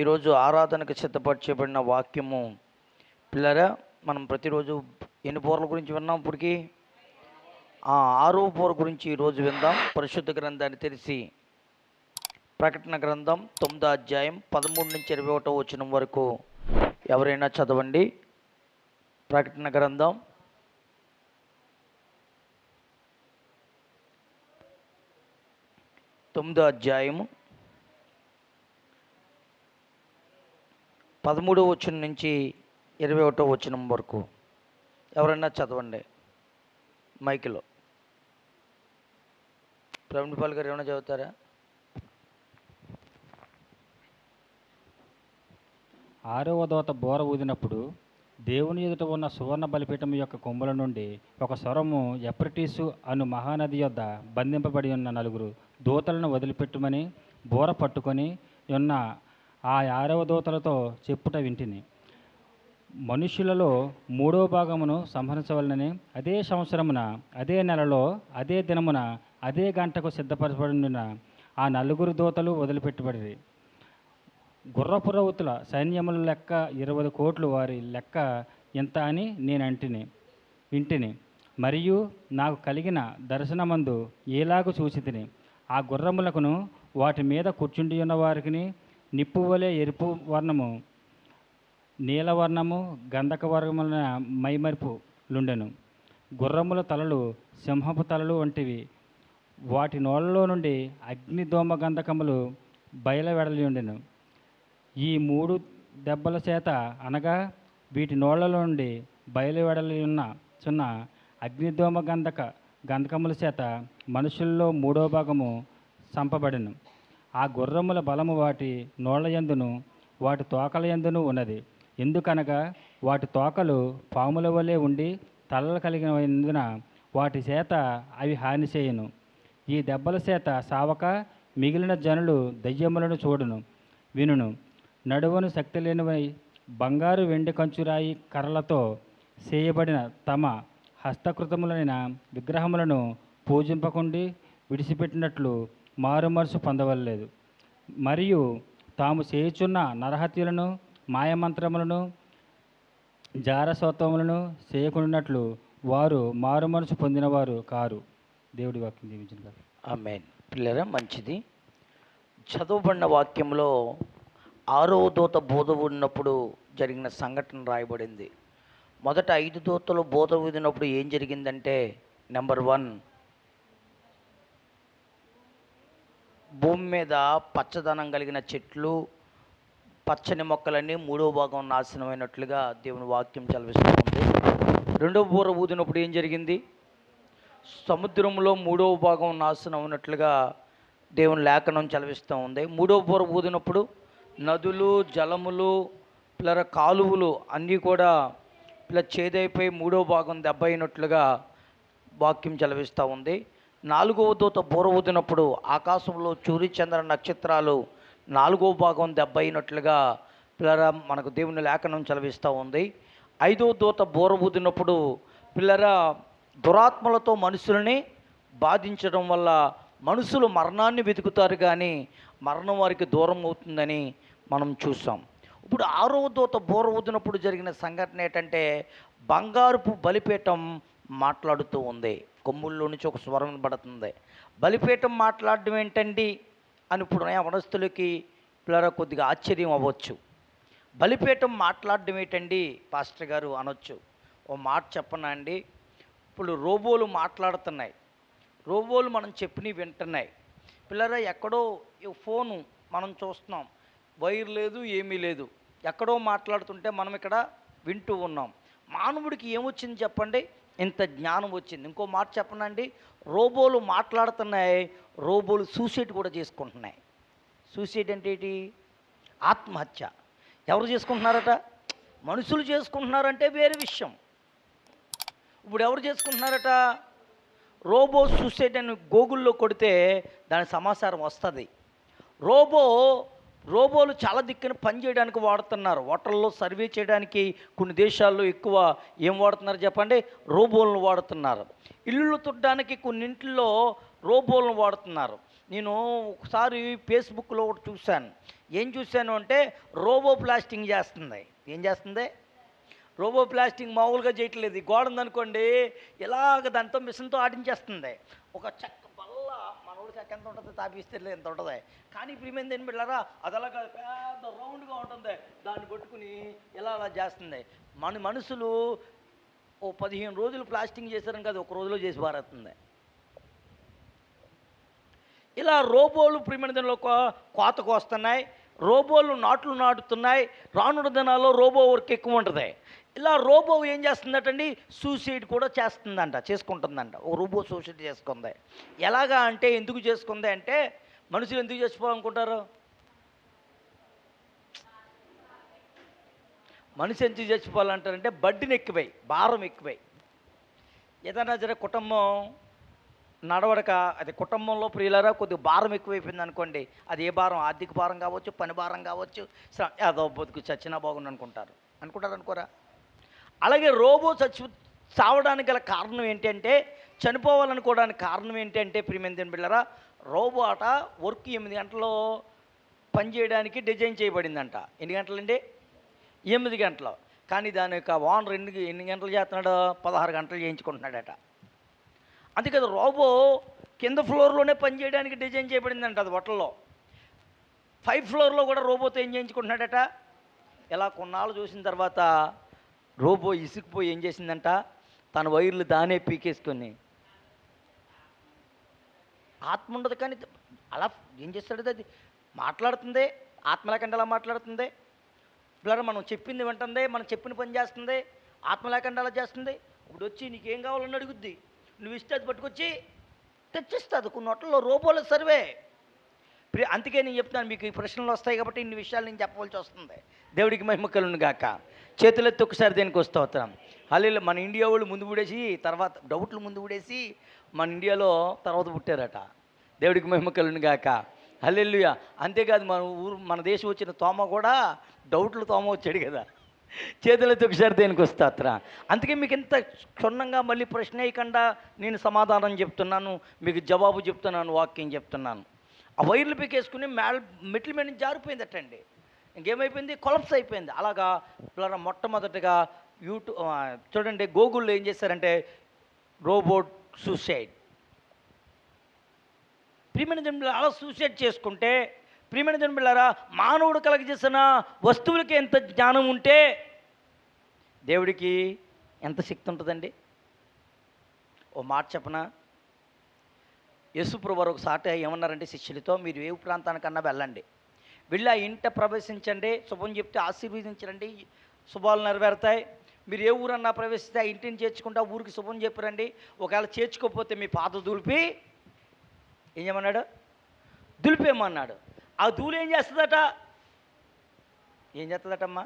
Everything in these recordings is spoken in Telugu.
ఈరోజు ఆరాధనకు సిద్ధపరచబడిన వాక్యము పిల్లరా, మనం ప్రతిరోజు ఎన్ని బోర్ల గురించి విన్నాం? ఇప్పటికి ఆరో బోర్ గురించి ఈరోజు విందాం. పరిశుద్ధ గ్రంథాన్ని తెరిచి ప్రకటన గ్రంథం 9వ అధ్యాయం 13 నుంచి 21వ వచనం వరకు ఎవరైనా చదవండి. ప్రకటన గ్రంథం 9వ అధ్యాయము 13వ వచనం నుంచి 21వ వచనం వరకు ఎవరైనా చదవండి. మైక్లో ప్రవీణ్ గారు ఏమైనా చదువుతారా? ఆరవ దూత బోర ఊదినప్పుడు దేవుని ఎదుట ఉన్న సువర్ణ బలిపీఠం యొక్క కొమ్ముల నుండి ఒక స్వరము ఎఫ్రటీసు అను మహానది యొద్ద బంధింపబడి ఉన్న 4 దూతలను వదిలిపెట్టుమని బోర పట్టుకొని ఉన్న ఆ 6వ దూతలతో చెప్పుట వింటిని. మనుష్యులలో 3వ భాగమును సంహరించవలనని అదే సంవత్సరమున, అదే నెలలో, అదే దినమున, అదే గంటకు సిద్ధపరచబడిన ఆ 4 దూతలు వదిలిపెట్టబడి గుర్రపు రౌతుల సైన్యముల లెక్క 20 కోట్లు, వారి లెక్క ఎంత అని వింటిని. మరియు నాకు కలిగిన దర్శనమందు ఏలాగు చూసి తిని, ఆ గుర్రములకును వాటి మీద కూర్చుండి ఉన్న వారికి నిప్పువలే ఎరుపు వర్ణము, నీలవర్ణము, గంధక వర్ణముల మైమరుపులుండెను. గుర్రముల తలలు సింహపు తలలు వంటివి. వాటి నోళ్ళలో నుండి అగ్నిదోమ గంధకములు బయలువెడలి ఉండెను. ఈ 3 దెబ్బల చేత, అనగా వీటి నోళ్లలో నుండి బయలువెడలి ఉన్న అగ్నిదోమ గంధకముల చేత మనుషుల్లో 3వ భాగము చంపబడెను. ఆ గుర్రముల బలము వాటి నోళ్ల యందును వాటి తోకల యందును ఉన్నది. ఎందుకనగా వాటి తోకలు పాముల వలె ఉండి తలలు కలిగినందున వాటి చేత అవి హాని చేయును. ఈ దెబ్బల చేత సావక మిగిలిన జనులు దయ్యములను చూడును, వినును. నడువను శక్తి లేనివై బంగారు, వెండి, కంచురాయి కర్రలతో చేయబడిన తమ హస్తకృతములైన విగ్రహములను పూజింపకుండి విడిచిపెట్టినట్లు మారుమనసు పొందవలేదు. మరియు తాము చేయుచున్న నరహత్యలను, మాయమంత్రములను, జారసత్వములను చేయకుండానట్లు వారు మారుమనసు పొందినవారు కారు. దేవుడి వాక్యం దీవించును. ఆమేన్. పిల్లరా, మంచిది. చదవబడిన వాక్యంలో 6వ దూత బోధ ఊదినప్పుడు జరిగిన సంఘటన రాయబడింది. మొదట 5 దూతలు బోధ ఊదినప్పుడు ఏం జరిగిందంటే, నెంబర్ 1, భూమి మీద పచ్చదనం కలిగిన చెట్లు, పచ్చని మొక్కలన్నీ 3వ భాగం నాశనమైనట్లుగా దేవుని వాక్యం చదివిస్తూ ఉంది. 2వ బోర ఊదినప్పుడు ఏం జరిగింది? సముద్రంలో 3వ భాగం నాశనం అయినట్లుగా దేవుని లేఖనం చదివిస్తూ ఉంది. 3వ బోర ఊదినప్పుడు నదులు, జలములు, పిల్లర కాలువలు అన్నీ కూడా చేదైపోయి 3వ భాగం దెబ్బ అయినట్లుగా వాక్యం చదివిస్తూ ఉంది. 4వ దూత బోర ఊదినప్పుడు ఆకాశంలో సూర్యచంద్ర నక్షత్రాలు 4వ భాగం దెబ్బ అయినట్లుగా పిల్లర మనకు దేవుని లేఖనం చదివిస్తూ ఉంది. 5వ దూత బోర ఊదినప్పుడు పిల్లర దురాత్మలతో మనుషులని బాధించడం వల్ల మనుషులు మరణాన్ని వెతుకుతారు, కానీ మరణం వారికి దూరం అవుతుందని మనం చూసాం. ఇప్పుడు 6వ దూత బోర ఊదినప్పుడు జరిగిన సంఘటన ఏంటంటే, బంగారుపు బలిపీఠం మాట్లాడుతూ ఉంది. కొమ్ముల్లో నుంచి ఒక స్వరం పడుతుంది. బలిపీఠం మాట్లాడడం ఏంటండి అని ఇప్పుడు యవనస్తులకి పిల్లరా కొద్దిగా ఆశ్చర్యం అవ్వచ్చు. బలిపీఠం మాట్లాడడం ఏంటండి పాస్టర్ గారు అనొచ్చు. ఓ మాట చెప్పనా అండి, ఇప్పుడు రోబోలు మాట్లాడుతున్నాయి. రోబోలు మనం చెప్పినవి వింటున్నాయి. పిల్లరా ఎక్కడో ఫోను మనం చూస్తున్నాం, వైర్ లేదు, ఏమీ లేదు, ఎక్కడో మాట్లాడుతుంటే మనం ఇక్కడ వింటూ ఉన్నాం. మానవుడికి ఏమొచ్చింది చెప్పండి? ఇంత జ్ఞానం వచ్చింది. ఇంకో మాట చెప్పనండి, రోబోలు మాట్లాడుతున్నాయి, రోబోలు సూసైడ్ కూడా చేసుకుంటున్నాయి. సూసైడ్ అంటే ఏంటి? ఆత్మహత్య. ఎవరు చేసుకుంటున్నారట? మనుషులు చేసుకుంటున్నారంటే వేరే విషయం. ఇప్పుడు ఎవరు చేసుకుంటున్నారట? రోబో సూసైడ్ అని గూగుల్లో కొడితే దాని సమాచారం వస్తుంది. రోబోలు చాలా దిక్కున పని చేయడానికి వాడుతున్నారు. హోటల్లో సర్వే చేయడానికి కొన్ని దేశాల్లో ఎక్కువ ఏం వాడుతున్నారు చెప్పండి? రోబోలను వాడుతున్నారు. ఇల్లు తుట్టడానికి కొన్నింటిల్లో రోబోలను వాడుతున్నారు. నేను ఒకసారి ఫేస్బుక్లో ఒకటి చూశాను. ఏం చూశాను అంటే రోబో ప్లాస్టింగ్ చేస్తుంది. ఏం చేస్తుంది? రోబో ప్లాస్టింగ్ మామూలుగా చేయట్లేదు. ఈ గోడ ఉందనుకోండి, ఇలాగ దాంతో మిషన్తో ఆడించేస్తుంది. ఒక చెక్క బల్ల మనోడి చెక్క ఎంత ఉంటుంది, తాపిస్తే ఎంత ఉంటుంది. కానీ ఇప్పుడు ఏమైంది ఏం బిడ్డారా, అది అలాగా పెద్ద రౌండ్గా ఉంటుంది, దాన్ని పట్టుకుని ఇలా అలా చేస్తుంది. మన మనుషులు ఓ 15 రోజులు ప్లాస్టింగ్ చేశారని కాదు, ఒక రోజులో చేసి పారేస్తుంది. ఇలా రోబోలు ప్రియమైన దినాల్లో కోతకు వస్తున్నాయి, రోబోలు నాట్లు నాటుతున్నాయి. రానున్న దినాల్లో రోబో వర్క్ ఎక్కువ ఉంటుంది. ఇలా రోబో ఏం చేస్తుందటండి, సూసైడ్ కూడా చేసుకుంటుందంట. ఓ రోబో సూసైడ్ చేసుకుంది. ఎలాగా అంటే, ఎందుకు చేసుకుంది అంటే, మనుషులు ఎందుకు చచ్చిపోవాలనుకుంటారు? మనిషి ఎందుకు చచ్చిపోవాలంటారంటే, బడ్డీని ఎక్కువై, భారం ఎక్కువై. ఏదైనా సరే కుటుంబం నడవడక, అది కుటుంబంలో ప్రియులరా కొద్దిగా భారం ఎక్కువైపోయింది అనుకోండి, అది ఏ భారం, ఆర్థిక భారం కావచ్చు, పని భారం కావచ్చు, ఏదో బతుకు చచ్చినా బాగుండు అనుకోరా? అలాగే రోబో చావడానికి గల కారణం ఏంటంటే, చనిపోవాలనుకోవడానికి కారణం ఏంటంటే ప్రియమైన బిళ్ళరా, రోబో అట వర్క్ 8 గంటలు పని చేయడానికి డిజైన్ చేయబడిందంట. ఎన్ని గంటలండి? 8 గంటలు. కానీ దాని యొక్క ఓనర్ ఎన్ని గంటలు చేస్తున్నాడు? 16 గంటలు చేయించుకుంటున్నాడట. అందుకే రోబో కింద ఫ్లోర్లోనే పని చేయడానికి డిజైన్ చేయబడిందంట. అది హోటల్లో 5 ఫ్లోర్లో కూడా రోబోతో ఏం చేయించుకుంటున్నాడట. ఇలా కొన్నాళ్ళు చూసిన తర్వాత రోబో ఇసుకుపోయి ఏం చేసిందంట, తన వైర్లు దానే పీకేసుకొని, ఆత్మ ఉండదు కానీ అలా ఏం చేస్తాడు, అది మాట్లాడుతుంది. ఆత్మ లేకుండా అలా మాట్లాడుతుంది. పిల్లలు మనం చెప్పింది వింటుంది, మనం చెప్పిన పని చేస్తుంది. ఆత్మ లేకుండా అలా చేస్తుంది. ఇప్పుడు వచ్చి నీకేం కావాలని అడుగుద్ది, నువ్వు ఇస్తే అది పట్టుకొచ్చి తెచ్చిస్తుంది. కొన్ని హోటల్లో రోబోల సర్వే. అందుకే నేను చెప్తున్నాను, మీకు ఈ ప్రశ్నలు వస్తాయి కాబట్టి ఇన్ని విషయాలు నేను చెప్పవలసి వస్తుంది. దేవుడికి మహిమ కలుగును గాక. చేతులెత్తి ఒకసారి దేనికి వస్తూ అవుతాం. హల్లెలూయా. మన ఇండియా వాళ్ళు ముందు పుడేసి తర్వాత డౌట్లు ముందు పుడేసి మన ఇండియాలో తర్వాత పుట్టారట. దేవుడికి మహిమ కలుగును గాక. హల్లెలూయా. అంతేకాదు మన దేశం వచ్చిన తోమ కూడా డౌట్లు తోమ వచ్చాడు కదా. చేతులెత్తి ఒకసారి దేనికి వస్తా అత్రా. అందుకే మీకు ఇంత క్షుణ్ణంగా మళ్ళీ ప్రశ్న వేయకుండా నేను సమాధానం చెప్తున్నాను, మీకు జవాబు చెప్తున్నాను, వాక్యం చెప్తున్నాను. ఆ వైర్లు పీకేసుకుని మెట్ల మీద నుంచి జారిపోయిందటండి. ఇంకేమైపోయింది, కొలప్స్ అయిపోయింది. అలాగా పిల్లల మొట్టమొదటిగా చూడండి, గూగుల్లో ఏం చేశారంటే రోబోట్ సూసైడ్. ప్రియమైన జన్మల అలా సూసైడ్ చేసుకుంటే, ప్రియమైన జన్మలారా, మానవుడు కలగజేసిన వస్తువులకి ఎంత జ్ఞానం ఉంటే దేవుడికి ఎంత శక్తి ఉంటుందండి. ఓ మాట చెప్పనా, యేసుప్రభువు వారు ఒకసారి ఏమన్నారంటే శిష్యులతో, మీరు ఏ ప్రాంతానికన్నా వెళ్ళండి, వెళ్ళి ఆ ఇంట ప్రవేశించండి, శుభం చెప్తే ఆశీర్వదించండి, శుభాలు నెరవేరుతాయి. మీరు ఏ ఊరన్నా ప్రవేశిస్తే ఆ ఇంటిని చేర్చుకుంటే ఆ ఊరికి శుభం చెప్పరండి. ఒకవేళ చేర్చుకోకపోతే మీ పాత దులిపి ఏం చేయమన్నాడు, దులిపేమన్నాడు. ఆ ధూళి ఏం చేస్తుందట, ఏం చేస్తుందటమ్మా,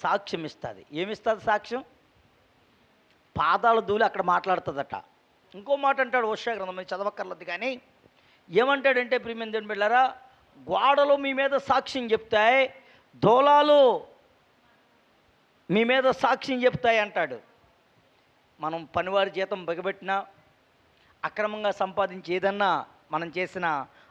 సాక్ష్యం ఇస్తుంది. ఏమిస్తుంది సాక్ష్యం? పాదాల ధూళి అక్కడ మాట్లాడుతుందట. ఇంకో మాట అంటాడు హోషేయ గ్రంథం, మీరు చదవక్కర్లేదు కానీ ఏమంటాడంటే, ప్రియమైన దేవుని బిడ్డలారా, గోడలు మీ మీద సాక్ష్యం చెప్తాయి, దూలాలు మీ మీద సాక్ష్యం చెప్తాయి అంటాడు. మనం పనివారి జీతం బిగబెట్టినా, అక్రమంగా సంపాదించి ఏదన్నా మనం చేసిన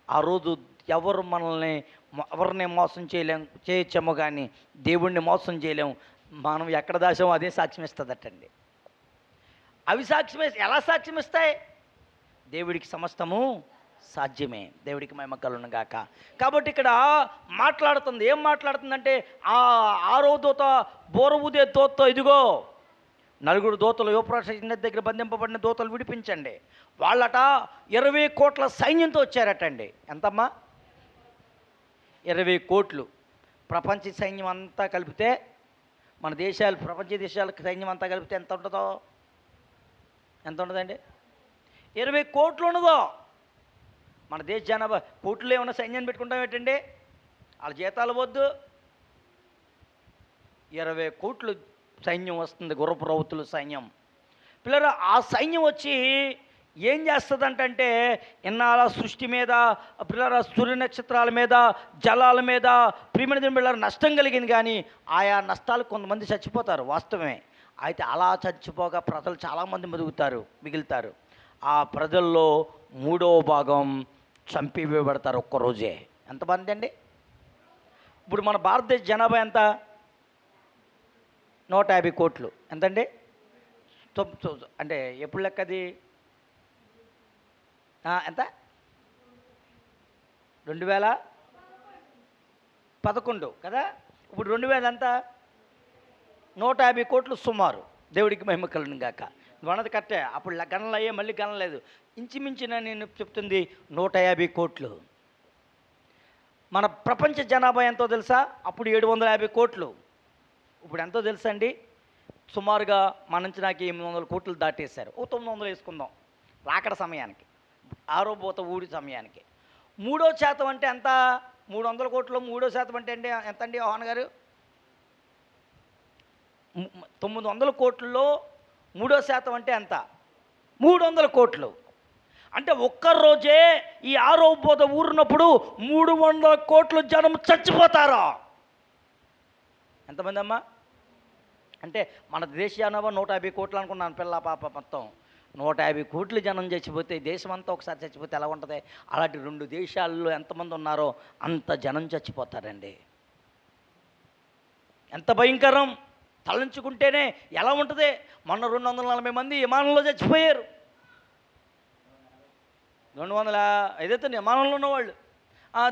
ఆ రోజు ఎవరిని మోసం చేయొచ్చేమో కానీ దేవుణ్ణి మోసం చేయలేము. మనం ఎక్కడ దాచామో అదే సాక్ష్యం ఇస్తుందటండి. అవి ఎలా సాక్ష్యం ఇస్తాయి? దేవుడికి సమస్తము సాధ్యమే. దేవుడికి మహిమ కలుగును గాక. కాబట్టి ఇక్కడ మాట్లాడుతుంది, ఏం మాట్లాడుతుందంటే, ఆరో దూత బోర ఊదే దూతతో, ఇదిగో 4 దూతలు యువప్రాశ దగ్గర బంధింపబడిన దూతలు విడిపించండి. వాళ్ళట 20 కోట్ల సైన్యంతో వచ్చారటండి. ఎంతమ్మా? 20 కోట్లు. ప్రపంచ సైన్యం అంతా కలిపితే, మన ప్రపంచ దేశాలకు సైన్యం అంతా కలిపితే ఎంత ఉంటుందో? ఎంత ఉంటుందండి? 20 కోట్లు ఉన్నదో. మన దేశ జనాభా కోట్లు ఏమన్నా సైన్యాన్ని పెట్టుకుంటాం ఏంటండి? వాళ్ళ జీతాలు వద్దు, 20 కోట్లు సైన్యం వస్తుంది, గుర్రపు రౌతుల సైన్యం. పిల్లలు ఆ సైన్యం వచ్చి ఏం చేస్తుందంటే, ఇన్నాళ్ళ సృష్టి మీద, పిల్లల సూర్య నక్షత్రాల మీద, జలాల మీద, ప్రియమైన పిల్లల నష్టం కలిగింది. కానీ ఆయా నష్టాలు కొంతమంది చచ్చిపోతారు, వాస్తవమే. అయితే అలా చచ్చిపోగా ప్రజలు చాలామంది మిగులుతారు. ఆ ప్రజల్లో 3వ భాగం చంపివేయబడతారు ఒక్కరోజే. ఎంతమంది అండి? ఇప్పుడు మన భారతదేశ జనాభా ఎంత? 150 కోట్లు. ఎంతండి? అంటే ఎప్పుడు లెక్క అది? ఎంత? 2011 కదా. ఇప్పుడు 2000 ఎంత? 150 కోట్లు సుమారు. దేవుడికి మహిమ కలుగును గాక. నువ్వు అన్నది కరెక్టే. అప్పుడు గణనలు అయ్యే, మళ్ళీ గణనలేదు. ఇంచుమించిన నేను చెప్తుంది 150 కోట్లు. మన ప్రపంచ జనాభా ఎంతో తెలుసా? అప్పుడు 750 కోట్లు. ఇప్పుడు ఎంతో తెలుసా అండి? సుమారుగా మన అంచనాకి 800 కోట్లు దాటేశారు. 900 వేసుకుందాం రాకడ సమయానికి, ఆరోపోత ఊడి సమయానికి. 3% అంటే ఎంత? 300 కోట్లు 3% అంటే అండి ఎంత అండి యోహాన్ గారు? 900 కోట్లలో 3% అంటే ఎంత? 300 కోట్లు. అంటే ఒక్కరోజే ఈ ఆరోపోత ఊరినప్పుడు 300 కోట్లు జనం చచ్చిపోతారా? ఎంతమంది అమ్మా? అంటే మన దేశ జనాభా 150 కోట్లు అనుకున్నాను, పిల్ల పాప మొత్తం 150 కోట్లు జనం చచ్చిపోతే, దేశం అంతా ఒకసారి చచ్చిపోతే ఎలా ఉంటుంది? అలాంటి 2 దేశాల్లో ఎంతమంది ఉన్నారో అంత జనం చచ్చిపోతారండి. ఎంత భయంకరం! తలంచుకుంటేనే ఎలా ఉంటుంది? మొన్న 240 మంది విమానంలో చచ్చిపోయారు. 200 ఏదైతే విమానంలో ఉన్నవాళ్ళు,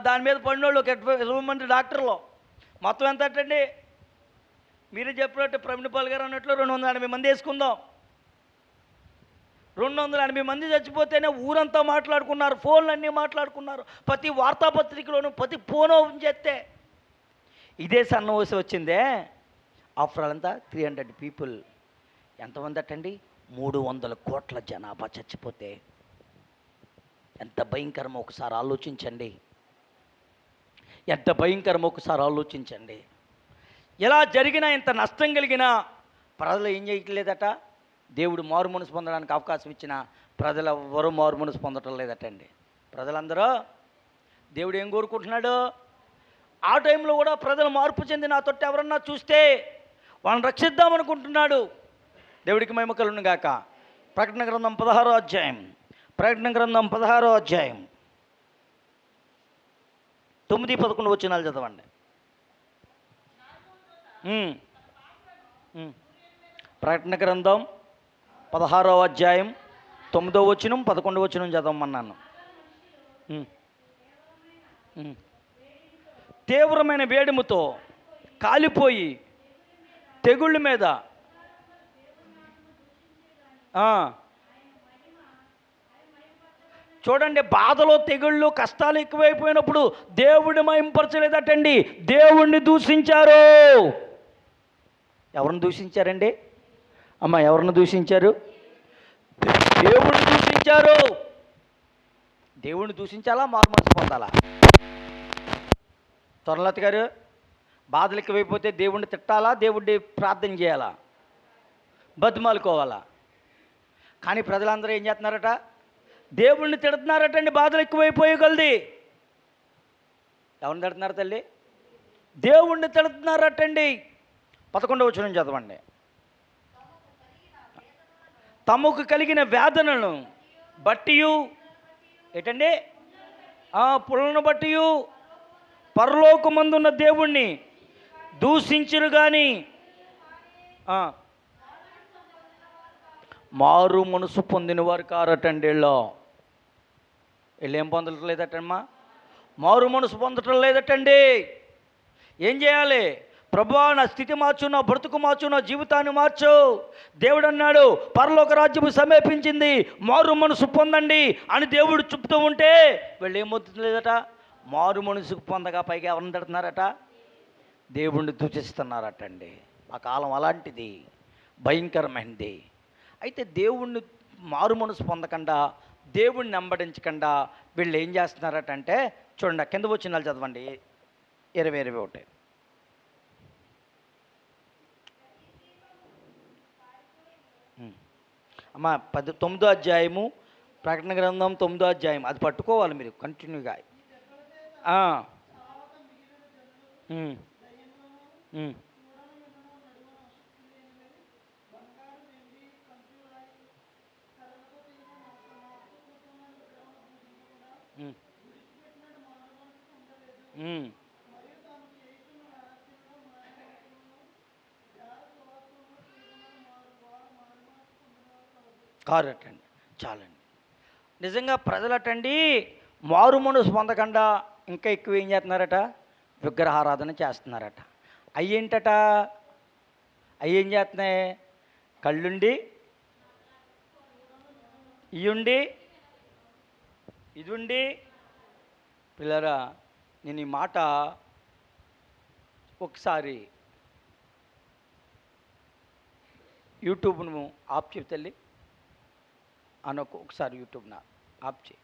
దాని మీద పడినోళ్ళు ఒక 20 మంది డాక్టర్లు, మొత్తం ఎంత అండి? మీరే చెప్పినట్టు ప్రవీణ్ గారు అన్నట్లు 280 మంది వేసుకుందాం. 280 మంది చచ్చిపోతేనే ఊరంతా మాట్లాడుకున్నారు, ఫోన్లు అన్నీ మాట్లాడుకున్నారు, ప్రతి వార్తాపత్రికలోనూ, ప్రతి ఫోన్ ఓపెన్ చేస్తే ఇదే సన్నవోసి వచ్చిందే. ఆఫ్టర్ ఆల్ అంతా 300 పీపుల్. ఎంతమంది అట్టండి? 300 కోట్ల జనాభా చచ్చిపోతే ఎంత భయంకరమో ఒకసారి ఆలోచించండి. ఎంత భయంకరమో ఒకసారి ఆలోచించండి. ఎలా జరిగినా, ఇంత నష్టం కలిగినా ప్రజలు ఏం చేయట్లేదట? దేవుడు మారు మనసు పొందడానికి అవకాశం ఇచ్చిన ప్రజలు ఎవ్వరూ మారు మనసు పొందటం లేదటండి. ప్రజలందరూ దేవుడు ఏం కోరుకుంటున్నాడు? ఆ టైంలో కూడా ప్రజలు మార్పు చెంది నా తొట్టి ఎవరన్నా చూస్తే వాళ్ళని రక్షిద్దామనుకుంటున్నాడు. దేవుడికి మహిమ కలుగును గాక. ప్రకటన గ్రంథం 16వ అధ్యాయం, ప్రకటన గ్రంథం 16వ అధ్యాయం 9-11 వచనాలు చదవండి. ప్రకటన గ్రంథం 16వ అధ్యాయం 9వ వచనం 11వ వచనం చదవమన్నాను. తీవ్రమైన వేడిముతో కాలిపోయి తెగుళ్ళ మీద చూడండి, బాధలో తెగుళ్ళు కష్టాలు ఎక్కువైపోయినప్పుడు దేవుడిని మహింపరచలేదటండి, దేవుణ్ణి దూషించారు. ఎవరిని దూషించారండి అమ్మ? ఎవరిని దూషించారు? దేవుణ్ణి దూషించారు. దేవుణ్ణి దూషించాలా, మారు మనసు పొందాలా? స్వర్ణలత గారు, బాధలు ఎక్కువైపోతే దేవుణ్ణి తిట్టాలా, దేవుడిని ప్రార్థన చేయాలా, బతిమాలుకోవాలా? కానీ ప్రజలందరూ ఏం చేస్తున్నారట? దేవుణ్ణి తిడుతున్నారటండి. బాధలు ఎక్కువైపోయగలది. ఎవరిని తిడుతున్నారు తల్లి? దేవుణ్ణి తిడుతున్నారటండి. 11వ వచనం చదవండి. తమకు కలిగిన వేదనను బట్టి ఏంటండి? పులను బట్టి పరలోకమందున్న దేవుణ్ణి దూషించురు కానీ మారు మనసు పొందిన వారు కారటండి. వీళ్ళు ఏం పొందటం లేదటమ్మా? మారు మనసు పొందటం లేదటండి. ఏం చేయాలి? ప్రభువా, నా స్థితి మార్చు, నా బ్రతుకు మార్చు, నా జీవితాన్ని మార్చు. దేవుడు అన్నాడు, పరలోక రాజ్యము సమీపించింది, మారు మనసు పొందండి అని దేవుడు చెప్తూ ఉంటే వీళ్ళు ఏమవుతుందట? మారు మనసుకు పొందగా పైగా ఎవరిని తిడుతున్నారట? దేవుణ్ణి దూషిస్తున్నారటండి. ఆ కాలం అలాంటిది, భయంకరమైనది. అయితే దేవుణ్ణి మారు మనసు పొందకుండా, దేవుణ్ణి వెంబడించకుండా వీళ్ళు ఏం చేస్తున్నారటంటే, చూడండి కింద వచనాలు చదవండి. 20-21 అమ్మ. 9వ అధ్యాయము, ప్రకటన గ్రంథం 9వ అధ్యాయం, అది పట్టుకోవాలి మీరు కంటిన్యూగా. కారటండి. చాలండి. నిజంగా ప్రజలటండి మారు మనసు పొందకుండా ఇంకా ఎక్కువ ఏం చేస్తున్నారట? విగ్రహారాధన చేస్తున్నారట. అయ్యేంటట? అయ్యేం చేస్తున్నాయి? కళ్ళుండి, ఇయుండి, ఇదుండి. పిల్లరా, నేను ఈ మాట ఒకసారి యూట్యూబ్ను ఆఫ్ చేయి తల్లి. ఒకసారి యూట్యూబ్ను ఆఫ్ చేయి.